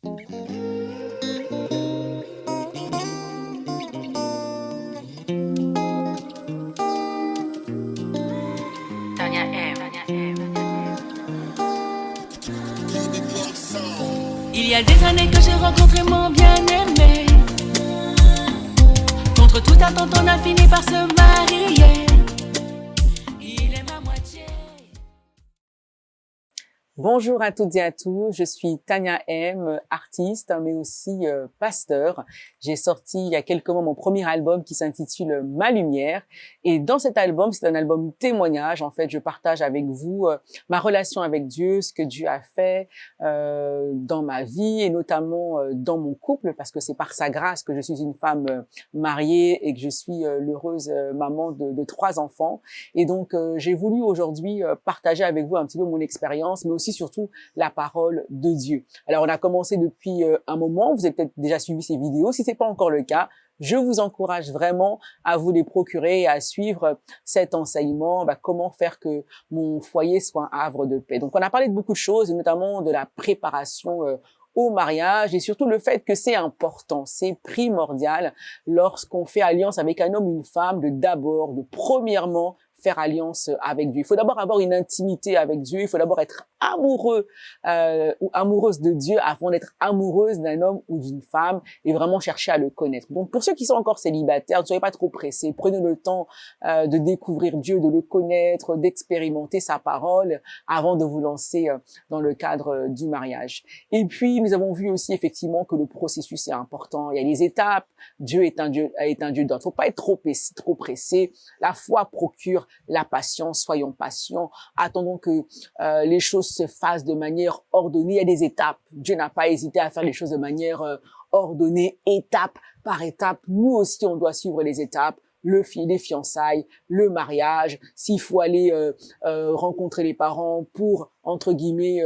Tania M. Il y a des années que j'ai rencontré mon bien-aimé. Contre toute attente, on a fini par se marier. Il est ma moitié. Bonjour à toutes et à tous, je suis Tania M, artiste, mais aussi pasteur. J'ai sorti il y a quelques mois mon premier album qui s'intitule Ma Lumière. Et dans cet album, c'est un album témoignage. En fait, je partage avec vous ma relation avec Dieu, ce que Dieu a fait dans ma vie et notamment dans mon couple, parce que c'est par sa grâce que je suis une femme mariée et que je suis l'heureuse maman de 3 enfants. Et donc, j'ai voulu aujourd'hui partager avec vous un petit peu mon expérience, mais aussi surtout la parole de Dieu. Alors, on a commencé depuis un moment. Vous avez peut-être déjà suivi ces vidéos. Si c'est pas encore le cas, je vous encourage vraiment à vous les procurer et à suivre cet enseignement, comment faire que mon foyer soit un havre de paix. Donc, on a parlé de beaucoup de choses, et notamment de la préparation au mariage et surtout le fait que c'est important, c'est primordial lorsqu'on fait alliance avec un homme ou une femme de premièrement, faire alliance avec Dieu. Il faut d'abord avoir une intimité avec Dieu, il faut d'abord être amoureux ou amoureuse de Dieu avant d'être amoureuse d'un homme ou d'une femme et vraiment chercher à le connaître. Donc pour ceux qui sont encore célibataires, ne soyez pas trop pressés, prenez le temps de découvrir Dieu, de le connaître, d'expérimenter sa parole avant de vous lancer dans le cadre du mariage. Et puis nous avons vu aussi effectivement que le processus est important, il y a les étapes, Dieu est un Dieu d'ordre. Faut pas être trop pressé, la foi procure la patience, soyons patients, attendons que les choses se fassent de manière ordonnée. Il y a des étapes. Dieu n'a pas hésité à faire les choses de manière ordonnée, étape par étape. Nous aussi, on doit suivre les étapes. Les fiançailles, le mariage, s'il faut aller rencontrer les parents pour, entre guillemets,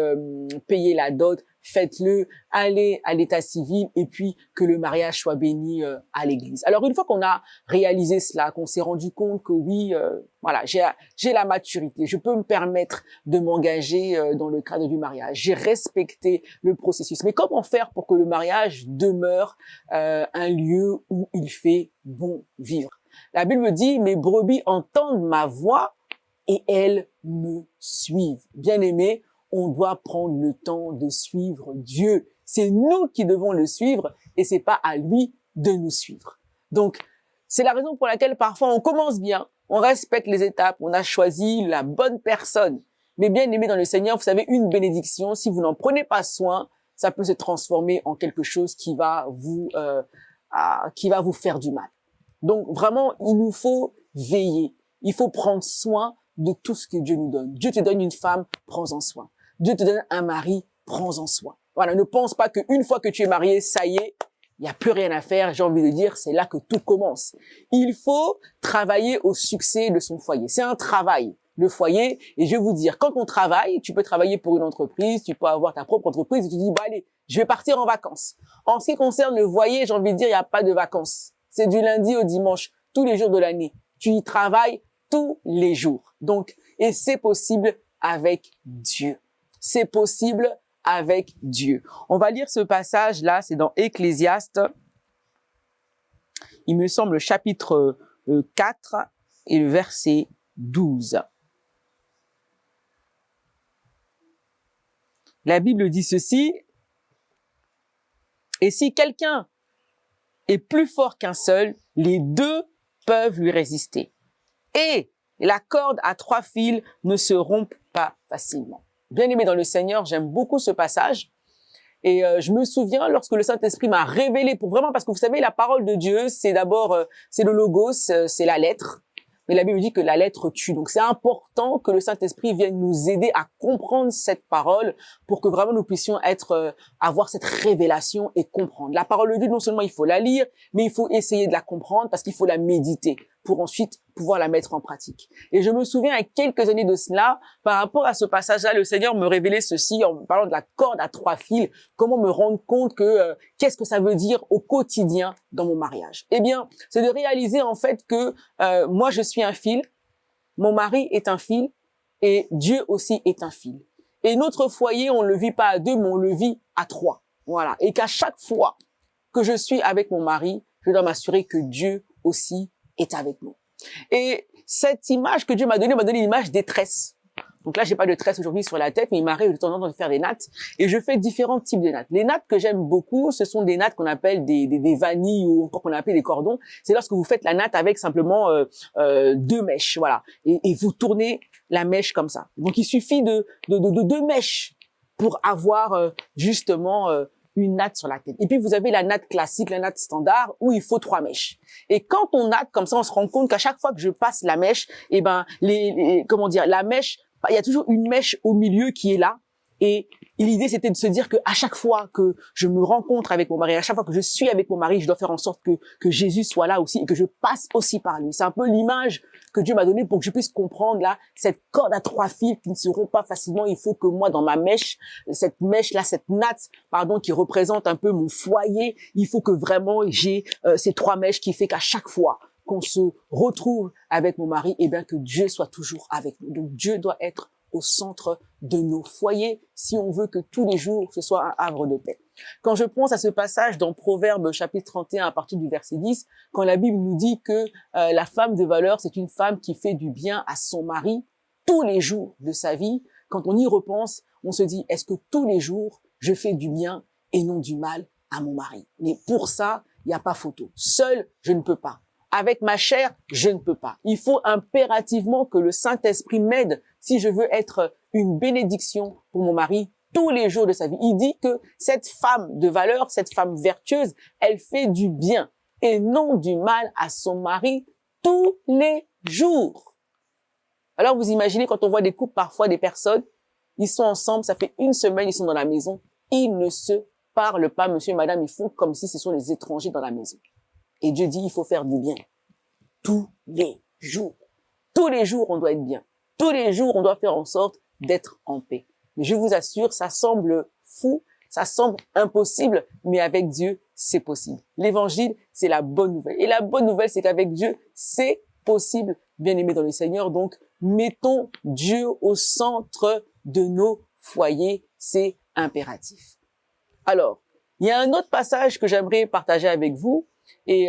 payer la dot, faites-le, allez à l'état civil et puis que le mariage soit béni à l'église. Alors une fois qu'on a réalisé cela, qu'on s'est rendu compte que oui, voilà, j'ai la maturité, je peux me permettre de m'engager dans le cadre du mariage, j'ai respecté le processus. Mais comment faire pour que le mariage demeure un lieu où il fait bon vivre? La Bible me dit, mes brebis entendent ma voix et elles me suivent. Bien-aimés, on doit prendre le temps de suivre Dieu. C'est nous qui devons le suivre et c'est pas à lui de nous suivre. Donc, c'est la raison pour laquelle parfois on commence bien, on respecte les étapes, on a choisi la bonne personne. Mais bien aimé dans le Seigneur, vous savez, une bénédiction, si vous n'en prenez pas soin, ça peut se transformer en quelque chose qui va vous faire du mal. Donc vraiment, il nous faut veiller. Il faut prendre soin de tout ce que Dieu nous donne. Dieu te donne une femme, prends-en soin. Dieu te donne un mari, prends-en soin. Voilà, ne pense pas qu'une fois que tu es marié, ça y est, il n'y a plus rien à faire. J'ai envie de dire, c'est là que tout commence. Il faut travailler au succès de son foyer. C'est un travail, le foyer. Et je vais vous dire, quand on travaille, tu peux travailler pour une entreprise, tu peux avoir ta propre entreprise et tu te dis, bah allez, je vais partir en vacances. En ce qui concerne le foyer, j'ai envie de dire, il n'y a pas de vacances. C'est du lundi au dimanche, tous les jours de l'année. Tu y travailles tous les jours. Donc, et c'est possible avec Dieu. C'est possible avec Dieu. On va lire ce passage-là, c'est dans Ecclésiaste, il me semble, chapitre 4 et le verset 12. La Bible dit ceci, « Et si quelqu'un est plus fort qu'un seul, les deux peuvent lui résister. Et la corde à 3 fils ne se rompt pas facilement. » Bien-aimé dans le Seigneur, j'aime beaucoup ce passage. Et je me souviens lorsque le Saint-Esprit m'a révélé, parce que vous savez, la parole de Dieu, c'est d'abord, c'est le logos, c'est la lettre. Mais la Bible dit que la lettre tue. Donc c'est important que le Saint-Esprit vienne nous aider à comprendre cette parole pour que vraiment nous puissions avoir cette révélation et comprendre. La parole de Dieu, non seulement il faut la lire, mais il faut essayer de la comprendre parce qu'il faut la méditer pour ensuite pouvoir la mettre en pratique. Et je me souviens, il y a quelques années de cela, par rapport à ce passage-là, le Seigneur me révélait ceci en parlant de la corde à 3 fils, comment me rendre compte que qu'est-ce que ça veut dire au quotidien dans mon mariage. Eh bien, c'est de réaliser en fait que moi je suis un fil, mon mari est un fil et Dieu aussi est un fil. Et notre foyer, on le vit pas à 2, mais on le vit à 3. Voilà. Et qu'à chaque fois que je suis avec mon mari, je dois m'assurer que Dieu aussi est avec nous. Et cette image que Dieu m'a donnée une image des tresses. Donc là, j'ai pas de tresse aujourd'hui sur la tête, mais il m'arrive de temps en temps de faire des nattes. Et je fais différents types de nattes. Les nattes que j'aime beaucoup, ce sont des nattes qu'on appelle des vanilles ou encore qu'on appelle des cordons. C'est lorsque vous faites la natte avec simplement 2 mèches, voilà. Et vous tournez la mèche comme ça. Donc il suffit de 2 mèches pour avoir justement une natte sur la tête. Et puis vous avez la natte classique, la natte standard, où il faut 3 mèches. Et quand on natte comme ça, on se rend compte qu'à chaque fois que je passe la mèche, eh ben comment dire, la mèche, il y a toujours une mèche au milieu qui est là. Et l'idée, c'était de se dire que à chaque fois que je me rencontre avec mon mari, à chaque fois que je suis avec mon mari, je dois faire en sorte que Jésus soit là aussi et que je passe aussi par lui. C'est un peu l'image que Dieu m'a donnée pour que je puisse comprendre là cette corde à 3 fils qui ne se rompt pas facilement. Il faut que moi, dans ma mèche, cette natte, pardon, qui représente un peu mon foyer, il faut que vraiment j'ai ces 3 mèches qui fait qu'à chaque fois qu'on se retrouve avec mon mari, eh bien que Dieu soit toujours avec nous. Donc Dieu doit être au centre de nos foyers si on veut que tous les jours ce soit un havre de paix. Quand je pense à ce passage dans Proverbes chapitre 31 à partir du verset 10, quand la Bible nous dit que la femme de valeur, c'est une femme qui fait du bien à son mari tous les jours de sa vie, quand on y repense, on se dit, est-ce que tous les jours je fais du bien et non du mal à mon mari? Mais pour ça, il n'y a pas photo. Seul, je ne peux pas. Avec ma chair, je ne peux pas. Il faut impérativement que le Saint-Esprit m'aide si je veux être une bénédiction pour mon mari tous les jours de sa vie. Il dit que cette femme de valeur, cette femme vertueuse, elle fait du bien et non du mal à son mari tous les jours. Alors vous imaginez quand on voit des couples, parfois des personnes, ils sont ensemble, ça fait 1 semaine, ils sont dans la maison, ils ne se parlent pas, monsieur et madame, ils font comme si ce sont les étrangers dans la maison. Et Dieu dit, il faut faire du bien. Tous les jours. Tous les jours, on doit être bien. Tous les jours, on doit faire en sorte d'être en paix. Mais je vous assure, ça semble fou, ça semble impossible, mais avec Dieu, c'est possible. L'évangile, c'est la bonne nouvelle. Et la bonne nouvelle, c'est qu'avec Dieu, c'est possible, bien-aimés dans le Seigneur. Donc, mettons Dieu au centre de nos foyers, c'est impératif. Alors, il y a un autre passage que j'aimerais partager avec vous, mais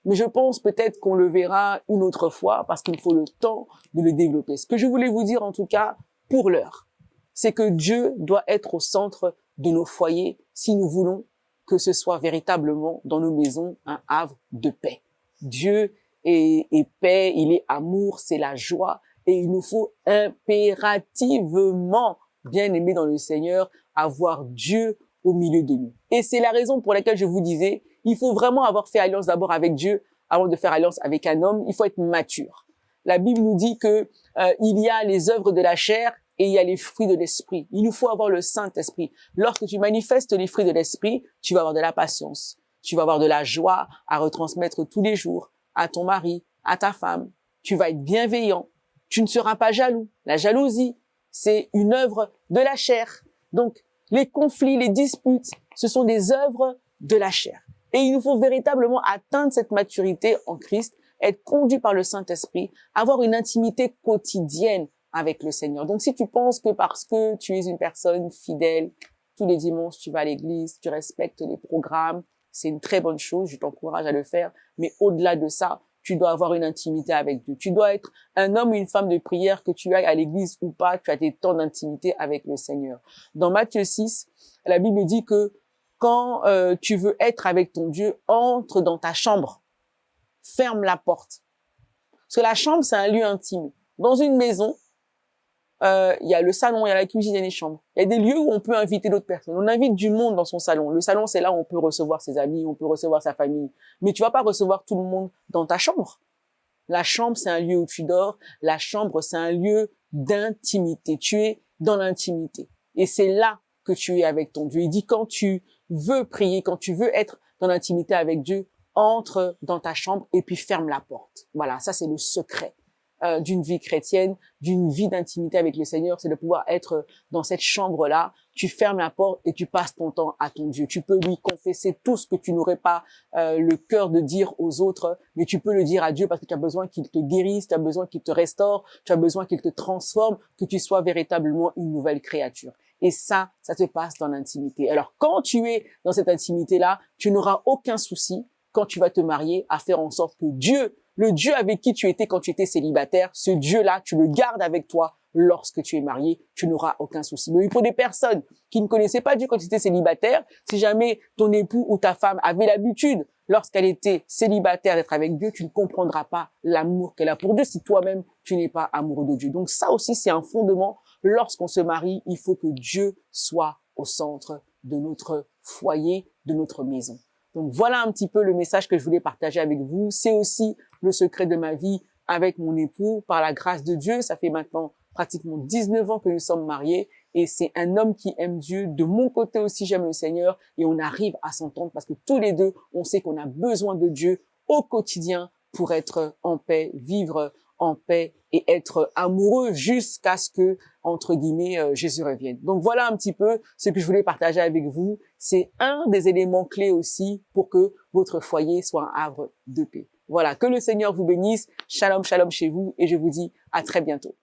je pense peut-être qu'on le verra une autre fois parce qu'il faut le temps de le développer. Ce que je voulais vous dire en tout cas pour l'heure, c'est que Dieu doit être au centre de nos foyers si nous voulons que ce soit véritablement dans nos maisons un havre de paix. Dieu est paix, il est amour, c'est la joie et il nous faut impérativement, bien aimés dans le Seigneur, avoir Dieu au milieu de nous. Et c'est la raison pour laquelle je vous disais, il faut vraiment avoir fait alliance d'abord avec Dieu avant de faire alliance avec un homme. Il faut être mature. La Bible nous dit que il y a les œuvres de la chair et il y a les fruits de l'esprit. Il nous faut avoir le Saint-Esprit. Lorsque tu manifestes les fruits de l'esprit, tu vas avoir de la patience, tu vas avoir de la joie à retransmettre tous les jours à ton mari, à ta femme. Tu vas être bienveillant. Tu ne seras pas jaloux. La jalousie, c'est une œuvre de la chair. Donc, les conflits, les disputes, ce sont des œuvres de la chair. Et il nous faut véritablement atteindre cette maturité en Christ, être conduit par le Saint-Esprit, avoir une intimité quotidienne avec le Seigneur. Donc si tu penses que parce que tu es une personne fidèle, tous les dimanches tu vas à l'église, tu respectes les programmes, c'est une très bonne chose, je t'encourage à le faire. Mais au-delà de ça, tu dois avoir une intimité avec Dieu. Tu dois être un homme ou une femme de prière, que tu ailles à l'église ou pas, tu as des temps d'intimité avec le Seigneur. Dans Matthieu 6, la Bible dit que quand tu veux être avec ton Dieu, entre dans ta chambre, ferme la porte. Parce que la chambre, c'est un lieu intime. Dans une maison, il y a le salon, il y a la cuisine, il y a les chambres. Il y a des lieux où on peut inviter d'autres personnes. On invite du monde dans son salon. Le salon, c'est là où on peut recevoir ses amis, on peut recevoir sa famille. Mais tu vas pas recevoir tout le monde dans ta chambre. La chambre, c'est un lieu où tu dors. La chambre, c'est un lieu d'intimité. Tu es dans l'intimité. Et c'est là que tu es avec ton Dieu. Il dit quand tu veux prier, quand tu veux être dans l'intimité avec Dieu, entre dans ta chambre et puis ferme la porte. Voilà, ça c'est le secret d'une vie chrétienne, d'une vie d'intimité avec le Seigneur, c'est de pouvoir être dans cette chambre-là. Tu fermes la porte et tu passes ton temps à ton Dieu. Tu peux lui confesser tout ce que tu n'aurais pas le cœur de dire aux autres, mais tu peux le dire à Dieu parce que tu as besoin qu'il te guérisse, tu as besoin qu'il te restaure, tu as besoin qu'il te transforme, que tu sois véritablement une nouvelle créature. Et ça te passe dans l'intimité. Alors, quand tu es dans cette intimité-là, tu n'auras aucun souci quand tu vas te marier à faire en sorte que Dieu, le Dieu avec qui tu étais quand tu étais célibataire, ce Dieu-là, tu le gardes avec toi lorsque tu es marié, tu n'auras aucun souci. Mais pour des personnes qui ne connaissaient pas Dieu quand tu étais célibataire, si jamais ton époux ou ta femme avait l'habitude, lorsqu'elle était célibataire, d'être avec Dieu, tu ne comprendras pas l'amour qu'elle a pour Dieu si toi-même, tu n'es pas amoureux de Dieu. Donc ça aussi, c'est un fondement. Lorsqu'on se marie, il faut que Dieu soit au centre de notre foyer, de notre maison. Donc voilà un petit peu le message que je voulais partager avec vous. C'est aussi le secret de ma vie avec mon époux. Par la grâce de Dieu, ça fait maintenant pratiquement 19 ans que nous sommes mariés et c'est un homme qui aime Dieu. De mon côté aussi, j'aime le Seigneur et on arrive à s'entendre parce que tous les deux, on sait qu'on a besoin de Dieu au quotidien pour être en paix, vivre en paix et être amoureux jusqu'à ce que, entre guillemets, Jésus revienne. Donc voilà un petit peu ce que je voulais partager avec vous. C'est un des éléments clés aussi pour que votre foyer soit un havre de paix. Voilà, que le Seigneur vous bénisse. Shalom, shalom chez vous et je vous dis à très bientôt.